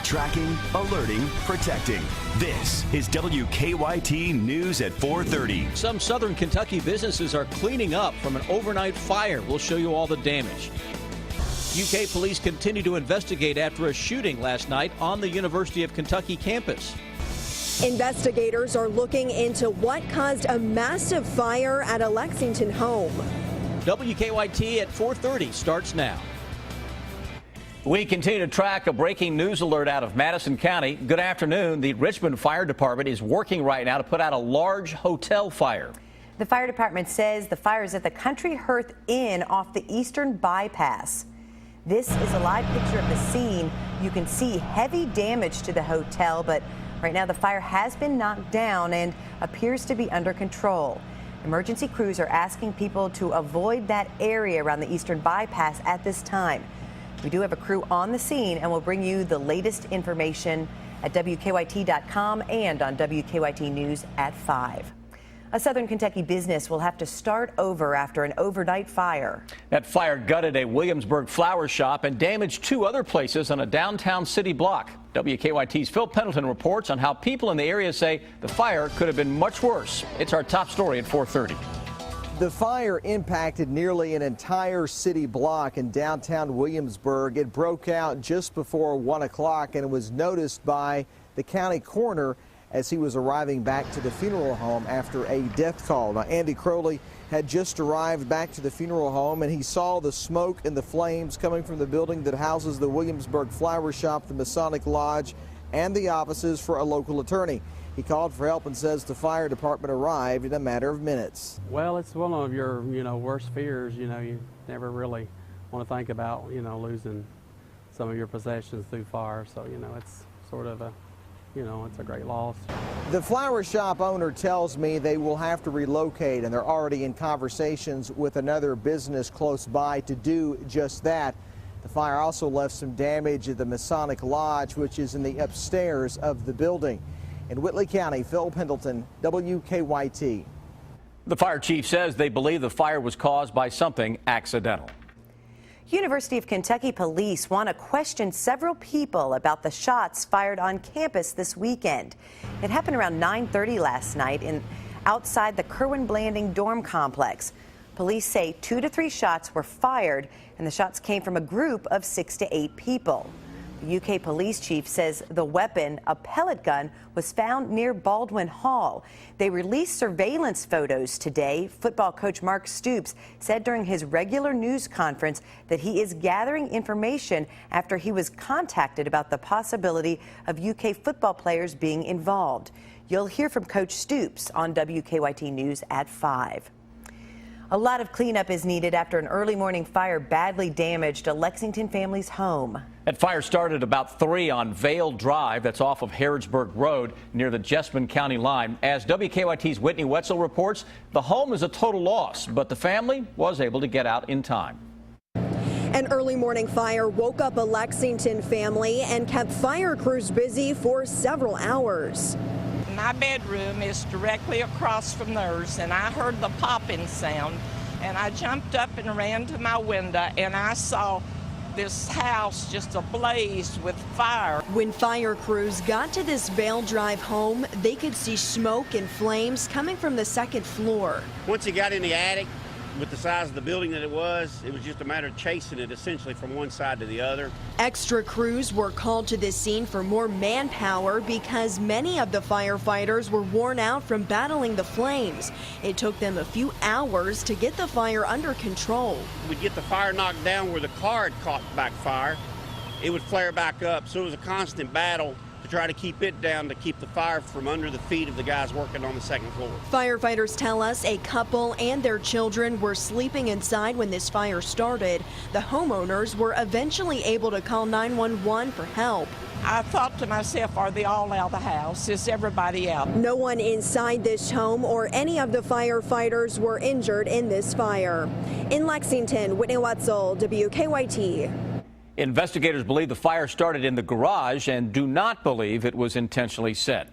Tracking, alerting, protecting. This is WKYT News at 4:30. Some southern Kentucky businesses are cleaning up from an overnight fire. We'll show you all the damage. UK police continue to investigate after a shooting last night on the University of Kentucky campus. Investigators are looking into what caused a massive fire at a Lexington home. WKYT at 4:30 starts now. We continue to track a breaking news alert out of Madison County. Good afternoon. The Richmond Fire Department is working right now to put out a large hotel fire. The fire department says the fire is at the Country Hearth Inn off the Eastern Bypass. This is a live picture of the scene. You can see heavy damage to the hotel, but right now the fire has been knocked down and appears to be under control. Emergency crews are asking people to avoid that area around the Eastern Bypass at this time. We do have a crew on the scene, and we'll bring you the latest information at WKYT.com and on WKYT News at 5. A southern Kentucky business will have to start over after an overnight fire. That fire gutted a Williamsburg flower shop and damaged two other places on a downtown city block. WKYT's Phil Pendleton reports on how people in the area say the fire could have been much worse. It's our top story at 4:30. The fire impacted nearly an entire city block in downtown Williamsburg. It broke out just before 1 o'clock and was noticed by the county coroner as he was arriving back to the funeral home after a death call. Now, Andy Crowley had just arrived back to the funeral home, and he saw the smoke and the flames coming from the building that houses the Williamsburg Flower Shop, the Masonic Lodge, and the offices for a local attorney. He called for help and says the fire department arrived in a matter of minutes. Well, it's one of your, worst fears. You never really want to think about, losing some of your possessions through fire. So, it's sort of a, it's a great loss. The flower shop owner tells me they will have to relocate, and they're already in conversations with another business close by to do just that. The fire also left some damage at the Masonic Lodge, which is in the upstairs of the building. In Whitley County, Phil Pendleton, WKYT. The fire chief says they believe the fire was caused by something accidental. University of Kentucky police want to question several people about the shots fired on campus this weekend. It happened around 9:30 last night outside the Kerwin Blanding dorm complex. Police say 2 to 3 shots were fired, and the shots came from a group of 6 to 8 people. The UK police chief says the weapon, a pellet gun, was found near Baldwin Hall. They released surveillance photos today. Football coach Mark Stoops said during his regular news conference that he is gathering information after he was contacted about the possibility of UK football players being involved. You'll hear from Coach Stoops on WKYT News at 5. A lot of cleanup is needed after an early morning fire badly damaged a Lexington family's home. That fire started about 3 on Vale Drive. That's off of Harrodsburg Road near the Jessamine County line. As WKYT's Whitney Wetzel reports, the home is a total loss, but the family was able to get out in time. An early morning fire woke up a Lexington family and kept fire crews busy for several hours. My bedroom is directly across from theirs, and I heard the popping sound, and I jumped up and ran to my window, and I saw this house just ablaze with fire. When fire crews got to this Vale Drive home, they could see smoke and flames coming from the second floor. Once you got in the attic, with the size of the building that it was just a matter of chasing it essentially from one side to the other. Extra crews were called to this scene for more manpower because many of the firefighters were worn out from battling the flames. It took them a few hours to get the fire under control. We'd get the fire knocked down where the car had caught back fire. It would flare back up, so it was a constant battle to try to keep it down, to keep the fire from under the feet of the guys working on the second floor. Firefighters tell us a couple and their children were sleeping inside when this fire started. The homeowners were eventually able to call 911 for help. I thought to myself, are they all out of the house? Is everybody out? No one inside this home or any of the firefighters were injured in this fire. In Lexington, Whitney Wetzel, WKYT. Investigators believe the fire started in the garage and do not believe it was intentionally set.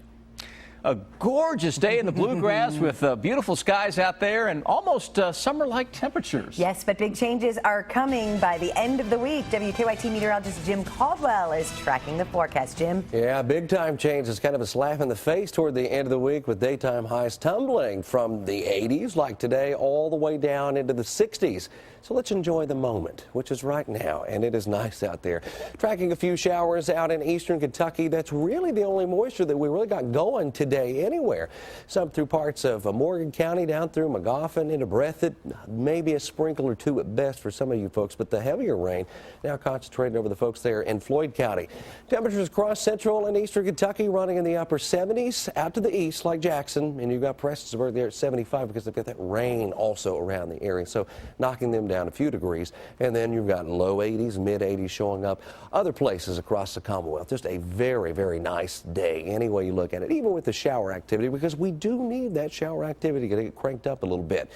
A gorgeous day in the bluegrass with beautiful skies out there and almost summer-like temperatures. Yes, but big changes are coming by the end of the week. WKYT meteorologist Jim Caldwell is tracking the forecast. Jim? Yeah, big time change. It's kind of a slap in the face toward the end of the week with daytime highs tumbling from the 80s like today all the way down into the 60s. So let's enjoy the moment, which is right now, and it is nice out there. Tracking a few showers out in eastern Kentucky. That's really the only moisture that we really got going today anywhere. Some through parts of Morgan County, down through Magoffin into Breathitt. Maybe a sprinkle or two at best for some of you folks, but the heavier rain now concentrated over the folks there in Floyd County. Temperatures across central and eastern Kentucky running in the upper 70s. Out to the east like Jackson, and you've got Prestonsburg there at 75 because they've got that rain also around the area, so knocking them down a few degrees. And then you've got low 80s, mid 80s showing up other places across the Commonwealth. Just a very, very nice day any way you look at it, even with the shower activity, because we do need that shower activity to get cranked up a little bit.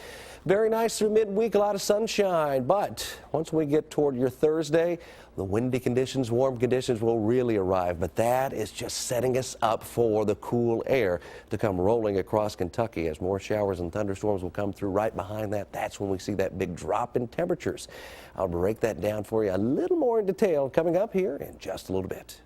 Very nice through midweek, a lot of sunshine, but once we get toward your Thursday, the windy conditions, warm conditions will really arrive, but that is just setting us up for the cool air to come rolling across Kentucky as more showers and thunderstorms will come through. Right behind that, that's when we see that big drop in temperatures. I'll break that down for you a little more in detail coming up here in just a little bit.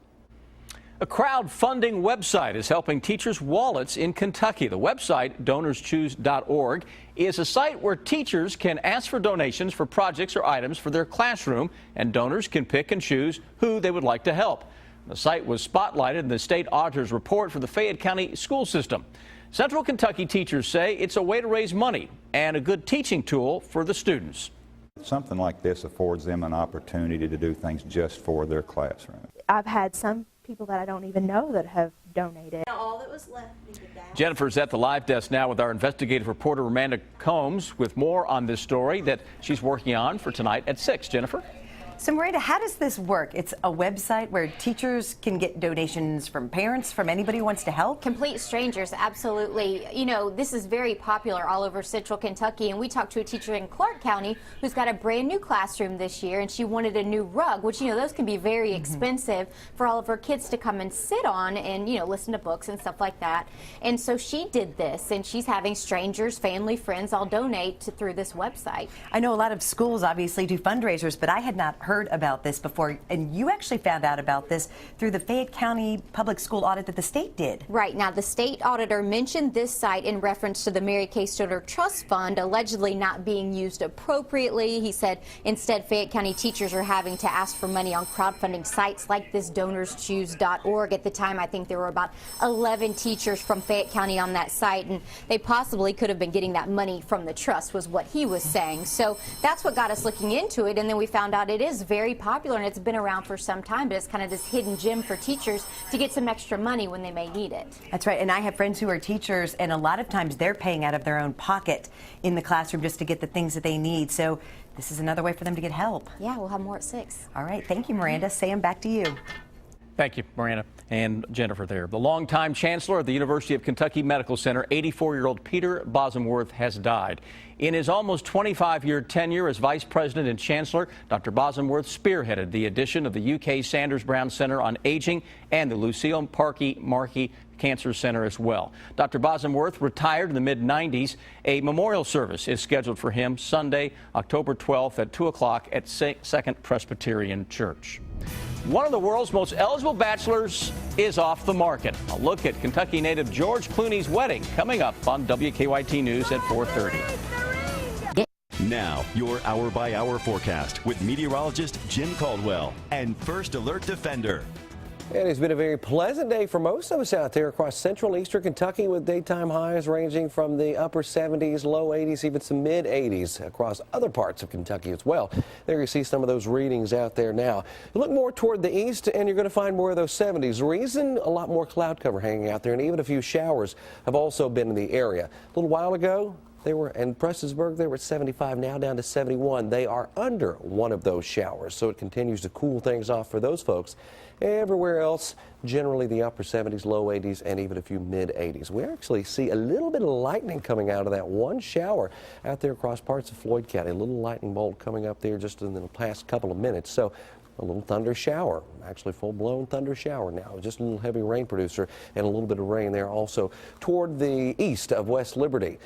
A crowdfunding website is helping teachers' wallets in Kentucky. The website, DonorsChoose.org, is a site where teachers can ask for donations for projects or items for their classroom, and donors can pick and choose who they would like to help. The site was spotlighted in the state auditor's report for the Fayette County school system. Central Kentucky teachers say it's a way to raise money and a good teaching tool for the students. Something like this affords them an opportunity to do things just for their classroom. I've had some people that I don't even know that have donated. All that was left. Jennifer's at the live desk now with our investigative reporter Amanda Combs with more on this story that she's working on for tonight at 6. Jennifer? So Miranda, how does this work? It's a website where teachers can get donations from parents, from anybody who wants to help? Complete strangers, absolutely. You know, this is very popular all over central Kentucky, and we talked to a teacher in Clark County who's got a brand new classroom this year, and she wanted a new rug, which, you know, those can be very expensive for all of her kids to come and sit on and, you know, listen to books and stuff like that. And so she did this, and she's having strangers, family, friends all donate through this website. I know a lot of schools obviously do fundraisers, but I had not heard about this before, and you actually found out about this through the Fayette County public school audit that the state did. Right. Now, the state auditor mentioned this site in reference to the Mary Kay Stoner Trust Fund allegedly not being used appropriately. He said instead Fayette County teachers are having to ask for money on crowdfunding sites like this DonorsChoose.org. At the time, I think there were about 11 teachers from Fayette County on that site, and they possibly could have been getting that money from the trust, was what he was saying. So that's what got us looking into it, and then we found out it is very popular and it's been around for some time, but it's kind of this hidden gem for teachers to get some extra money when they may need it. That's right, and I have friends who are teachers, and a lot of times they're paying out of their own pocket in the classroom just to get the things that they need. So this is another way for them to get help. Yeah, we'll have more at 6. All right, thank you, Miranda. Sam, back to you. Thank you, Miranda and Jennifer there. The longtime chancellor of the University of Kentucky Medical Center, 84-year-old Peter Bosworth, has died. In his almost 25-year tenure as vice president and chancellor, Dr. Bosworth spearheaded the addition of the UK Sanders Brown Center on Aging and the Lucille Markey Cancer Center as well. Dr. Bosworth retired in the mid-90s. A memorial service is scheduled for him Sunday, October 12th at 2 o'clock at 2nd Presbyterian Church. One of the world's most eligible bachelors is off the market. A look at Kentucky native George Clooney's wedding coming up on WKYT News at 4:30. Now, your hour-by-hour forecast with meteorologist Jim Caldwell and First Alert Defender. And it's been a very pleasant day for most of us out there across central and eastern Kentucky with daytime highs ranging from the upper 70s, low 80s, even some mid 80s across other parts of Kentucky as well. There you see some of those readings out there now. You look more toward the east and you're going to find more of those 70s. Reason, a lot more cloud cover hanging out there, and even a few showers have also been in the area. A little while ago, they were in Prestonsburg, they were at 75, now down to 71. They are under one of those showers, so it continues to cool things off for those folks. Everywhere else, generally the upper 70s, low 80s, and even a few mid 80s. We actually see a little bit of lightning coming out of that one shower out there across parts of Floyd County. A little lightning bolt coming up there just in the past couple of minutes. So a little thunder shower, actually full-blown thunder shower now, just a little heavy rain producer and a little bit of rain there also toward the east of West Liberty.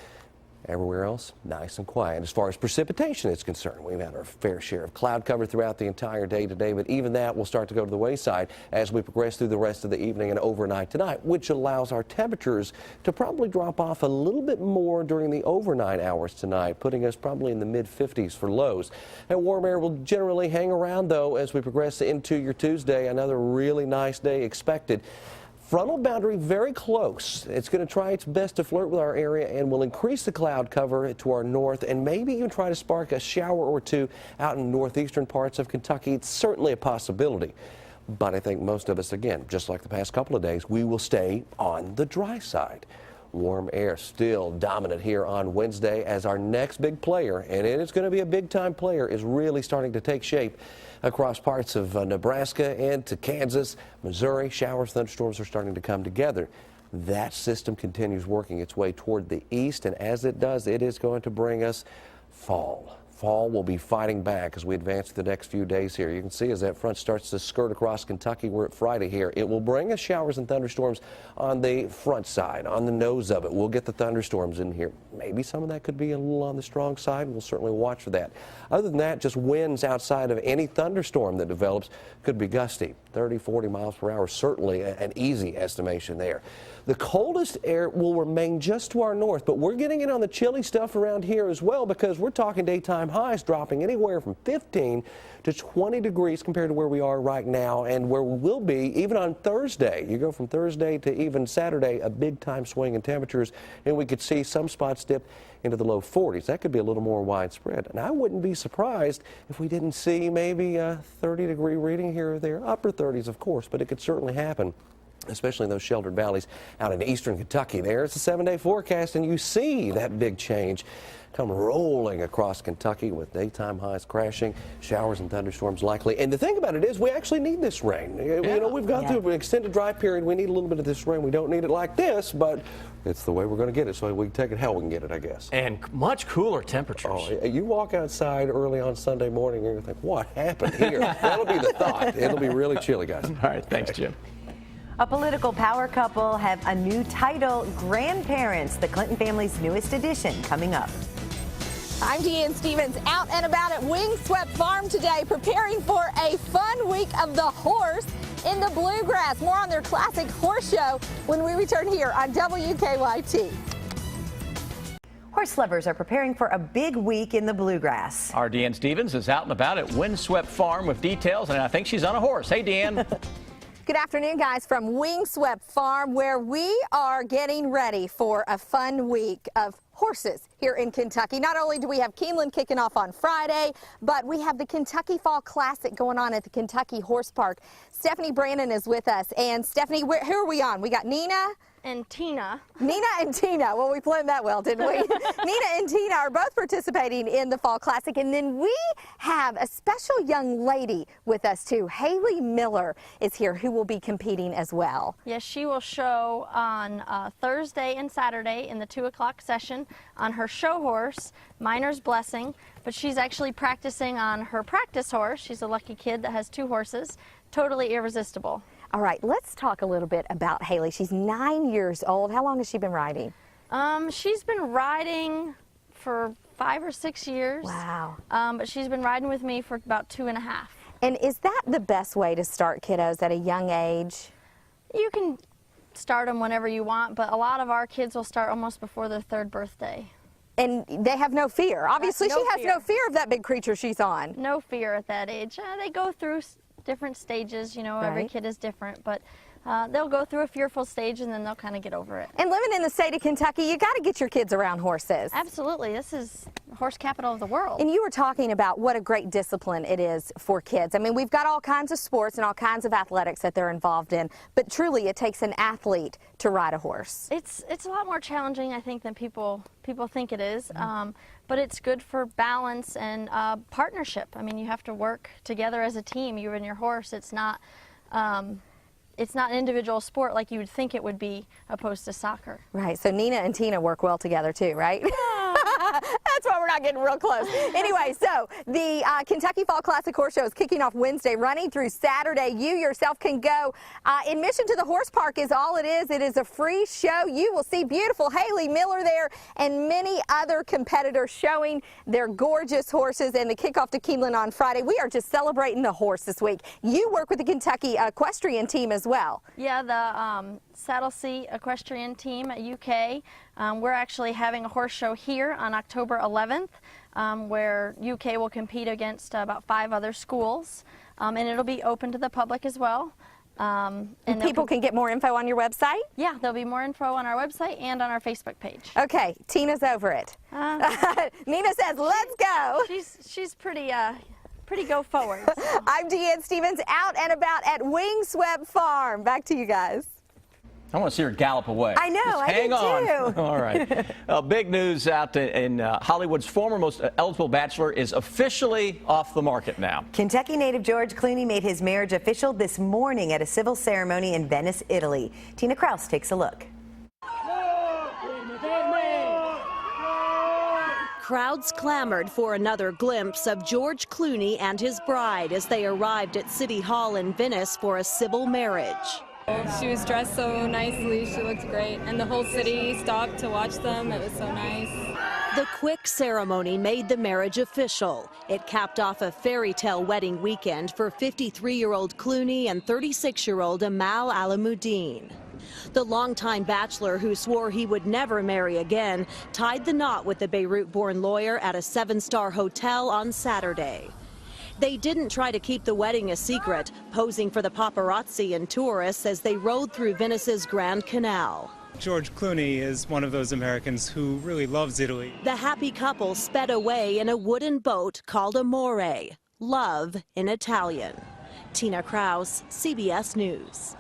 Everywhere else, nice and quiet. As far as precipitation is concerned, we've had our fair share of cloud cover throughout the entire day today, but even that will start to go to the wayside as we progress through the rest of the evening and overnight tonight, which allows our temperatures to probably drop off a little bit more during the overnight hours tonight, putting us probably in the mid-50s for lows. And warm air will generally hang around, though, as we progress into your Tuesday. Another really nice day expected. Frontal boundary very close. It's going to try its best to flirt with our area and will increase the cloud cover to our north and maybe even try to spark a shower or two out in northeastern parts of Kentucky. It's certainly a possibility. But I think most of us, again, just like the past couple of days, we will stay on the dry side. Warm air still dominant here on Wednesday as our next big player, and it is going to be a big-time player, is really starting to take shape across parts of Nebraska and to Kansas, Missouri. Showers, thunderstorms are starting to come together. That system continues working its way toward the east, and as it does, it is going to bring us fall. Fall will be fighting back as we advance the next few days here. You can see as that front starts to skirt across Kentucky, we're at Friday here. It will bring us showers and thunderstorms on the front side, on the nose of it. We'll get the thunderstorms in here. Maybe some of that could be a little on the strong side. We'll certainly watch for that. Other than that, just winds outside of any thunderstorm that develops could be gusty. 30, 40 miles per hour, certainly an easy estimation there. The coldest air will remain just to our north, but we're getting in on the chilly stuff around here as well because we're talking daytime highs dropping anywhere from 15 to 20 degrees compared to where we are right now and where we will be even on Thursday. You go from Thursday to even Saturday, a big time swing in temperatures, and we could see some spots dip into the low 40s. That could be a little more widespread. And I wouldn't be surprised if we didn't see maybe a 30-degree reading here or there. Upper 30s, of course, but it could certainly happen, especially in those sheltered valleys out in eastern Kentucky. There's the 7-day forecast, and you see that big change come rolling across Kentucky with daytime highs crashing, showers and thunderstorms likely. And the thing about it is we actually need this rain. You know, we've gone through an extended dry period. We need a little bit of this rain. We don't need it like this, but it's the way we're going to get it, so we can take it how we can get it, I guess. And much cooler temperatures. Oh, you walk outside early on Sunday morning and you think, what happened here? That'll be the thought. It'll be really chilly, guys. All right, thanks, Jim. A political power couple have a new title, Grandparents, the Clinton family's newest addition, coming up. I'm Deanne Stevens, out and about at Windswept Farm today, preparing for a fun week of the horse in the bluegrass. More on their classic horse show when we return here on WKYT. Horse lovers are preparing for a big week in the bluegrass. Our Deanne Stevens is out and about at Windswept Farm with details, and I think she's on a horse. Hey, Deanne. Good afternoon, guys, from Windswept Farm, where we are getting ready for a fun week of horses here in Kentucky. Not only do we have Keeneland kicking off on Friday, but we have the Kentucky Fall Classic going on at the Kentucky Horse Park. Stephanie Brandon is with us. And Stephanie, who are we on? We got Nina and Tina. Nina and Tina. Well, we planned that well, didn't we? Nina and Tina are both participating in the Fall Classic. And then we have a special young lady with us, too. Haley Miller is here, who will be competing as well. Yes, she will show on Thursday and Saturday in the 2 o'clock session on her show horse, Miner's Blessing. But she's actually practicing on her practice horse. She's a lucky kid that has 2 horses. Totally irresistible. All right, let's talk a little bit about Haley. She's 9 years old. How long has she been riding? She's been riding for 5 or 6 years. Wow. But she's been riding with me for about 2.5. And is that the best way to start kiddos at a young age? You can start them whenever you want, but a lot of our kids will start almost before their 3rd birthday. And they have no fear. Obviously, she has no fear of that big creature she's on. No fear at that age. They go through different stages, you know, every kid is different, but they'll go through a fearful stage and then they'll kind of get over it. And living in the state of Kentucky, you got to get your kids around horses. Absolutely. This is horse capital of the world. And you were talking about what a great discipline it is for kids. I mean, we've got all kinds of sports and all kinds of athletics that they're involved in, but truly it takes an athlete to ride a horse. It's a lot more challenging, I think, than people think it is. But it's good for balance and partnership. I mean, you have to work together as a team, you and your horse. It's not an individual sport like you would think it would be opposed to soccer. Right, so Nina and Tina work well together too, right? That's what we're not getting real close. Anyway, so the Kentucky Fall Classic Horse Show is kicking off Wednesday, running through Saturday. You yourself can go. Admission to the horse park is all it is. It is a free show. You will see beautiful Haley Miller there and many other competitors showing their gorgeous horses, and the kickoff to Keeneland on Friday. We are just celebrating the horse this week. You work with the Kentucky equestrian team as well. Yeah, the Saddle Seat equestrian team at UK. We're actually having a horse show here on October 11th where UK will compete against about 5 other schools, and it'll be open to the public as well. And people can get more info on your website? Yeah, there'll be more info on our website and on our Facebook page. Okay, Tina's over it. Nina says, let's go. She's pretty go forward. So. I'm Deanne Stevens, out and about at Wingswept Farm. Back to you guys. I want to see her gallop away. I know, Just I hang do on. too. All right. Big news out in Hollywood's former most eligible bachelor is officially off the market now. Kentucky native George Clooney made his marriage official this morning at a civil ceremony in Venice, Italy. Tina Kraus takes a look. Crowds clamored for another glimpse of George Clooney and his bride as they arrived at City Hall in Venice for a civil marriage. She was dressed so nicely, she looked great, and the whole city stopped to watch them. It was so nice. The quick ceremony made the marriage official. It capped off a fairy tale wedding weekend for 53-year-old Clooney and 36-year-old Amal Alamuddin. The longtime bachelor, who swore he would never marry again, tied the knot with the Beirut-born lawyer at a 7-star hotel on Saturday. They didn't try to keep the wedding a secret, posing for the paparazzi and tourists as they rode through Venice's Grand Canal. George Clooney is one of those Americans who really loves Italy. The happy couple sped away in a wooden boat called Amore, love in Italian. Tina Kraus, CBS News.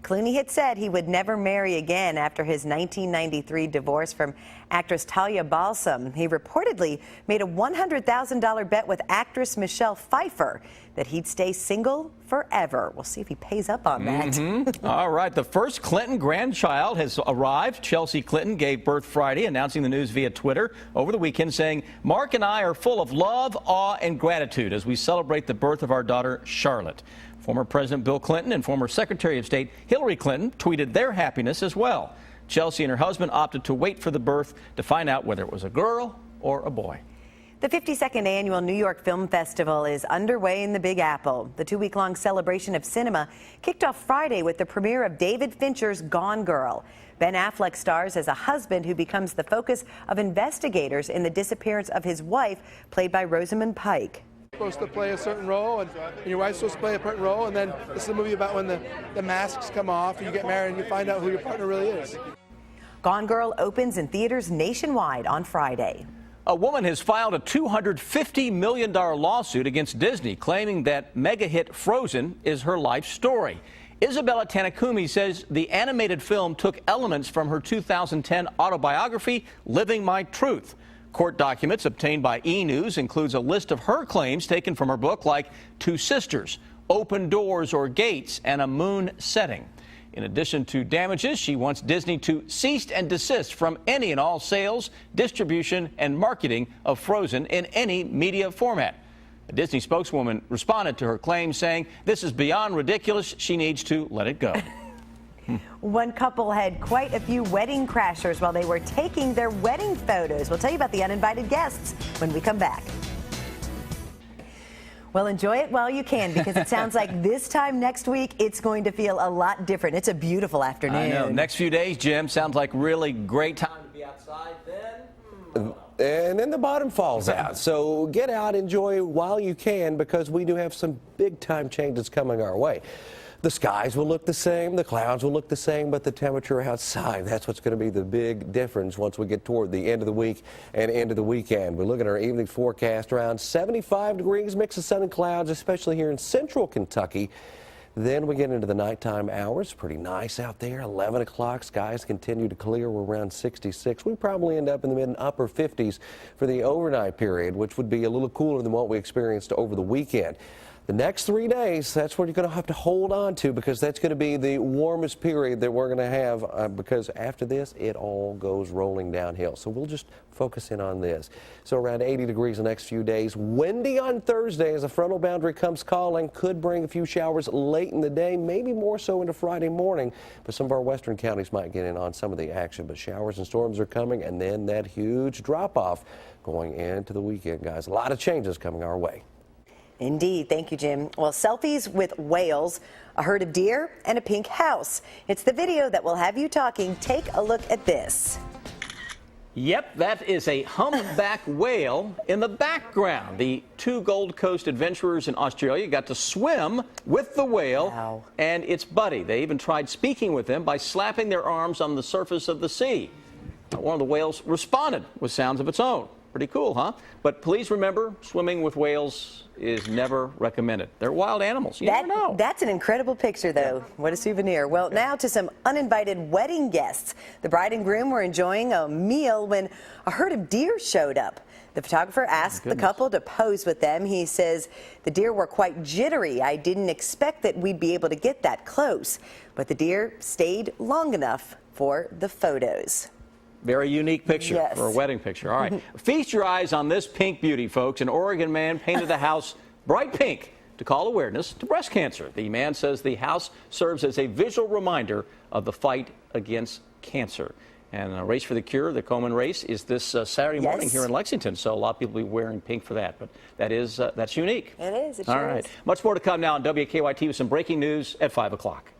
Clooney had said he would never marry again after his 1993 divorce from actress Talia Balsam. He reportedly made a $100,000 bet with actress Michelle Pfeiffer that he'd stay single forever. We'll see if he pays up on that. All right, the first Clinton grandchild has arrived. Chelsea Clinton gave birth Friday, announcing the news via Twitter over the weekend, saying, "Mark and I are full of love, awe, and gratitude as we celebrate the birth of our daughter, Charlotte." Former President Bill Clinton and former Secretary of State Hillary Clinton tweeted their happiness as well. Chelsea and her husband opted to wait for the birth to find out whether it was a girl or a boy. The 52nd annual New York Film Festival is underway in the Big Apple. The 2-week-long celebration of cinema kicked off Friday with the premiere of David Fincher's Gone Girl. Ben Affleck stars as a husband who becomes the focus of investigators in the disappearance of his wife, played by Rosamund Pike. Supposed to play a certain role, and your wife's supposed to play a certain role, and then this is a movie about when the masks come off and you get married and you find out who your partner really is. Gone Girl opens in theaters nationwide on Friday. A woman has filed a $250 million lawsuit against Disney, claiming that mega hit Frozen is her life story. Isabella Tanakumi says the animated film took elements from her 2010 autobiography, Living My Truth. Court documents obtained by E! News includes a list of her claims taken from her book, like Two Sisters, Open Doors or Gates, and A Moon Setting. In addition to damages, she wants Disney to cease and desist from any and all sales, distribution, and marketing of Frozen in any media format. A Disney spokeswoman responded to her claims, saying, "This is beyond ridiculous. She needs to let it go." One couple had quite a few wedding crashers while they were taking their wedding photos. We'll tell you about the uninvited guests when we come back. Well, enjoy it while you can, because it sounds like this time next week it's going to feel a lot different. It's a beautiful afternoon. I know. Next few days, Jim, sounds like really great time to be outside then. And then the bottom falls out. So get out, enjoy while you can, because we do have some big time changes coming our way. The skies will look the same, the clouds will look the same, but the temperature outside, that's what's going to be the big difference once we get toward the end of the week and into the weekend. We look at our evening forecast, around 75 degrees, mix of sun and clouds, especially here in central Kentucky. Then we get into the nighttime hours. Pretty nice out there. 11 o'clock, skies continue to clear. We're around 66. We probably end up in the mid and upper 50s for the overnight period, which would be a little cooler than what we experienced over the weekend. The next 3 days, that's what you're going to have to hold on to, because that's going to be the warmest period that we're going to have, because after this, it all goes rolling downhill. So we'll just focus in on this. So around 80 degrees the next few days. Windy on Thursday as a frontal boundary comes calling. Could bring a few showers late in the day, maybe more so into Friday morning. But some of our western counties might get in on some of the action. But showers and storms are coming, and then that huge drop-off going into the weekend, guys. A lot of changes coming our way. Indeed. Thank you, Jim. Well, selfies with whales, a herd of deer, and a pink house. It's the video that will have you talking. Take a look at this. Yep, that is a humpback whale in the background. The two Gold Coast adventurers in Australia got to swim with the whale and its buddy. They even tried speaking with them by slapping their arms on the surface of the sea. One of the whales responded with sounds of its own. Pretty cool, huh? But please remember, swimming with whales is never recommended. They're wild animals. You never know. That's an incredible picture, though. What a souvenir. Well, now to some uninvited wedding guests. The bride and groom were enjoying a meal when a herd of deer showed up. The photographer asked the couple to pose with them. He says the deer were quite jittery. I didn't expect that we'd be able to get that close, but the deer stayed long enough for the photos. Very unique picture Yes. for a wedding picture. All right. Feast your eyes on this pink beauty, folks. An Oregon man painted the house bright pink to call awareness to breast cancer. The man says the house serves as a visual reminder of the fight against cancer. And a Race for the Cure, the Komen race, is this Saturday morning here in Lexington. So a lot of people will be wearing pink for that. But that is that's unique. It is. It All sure right. is. Much more to come now on WKYT with some breaking news at 5 o'clock.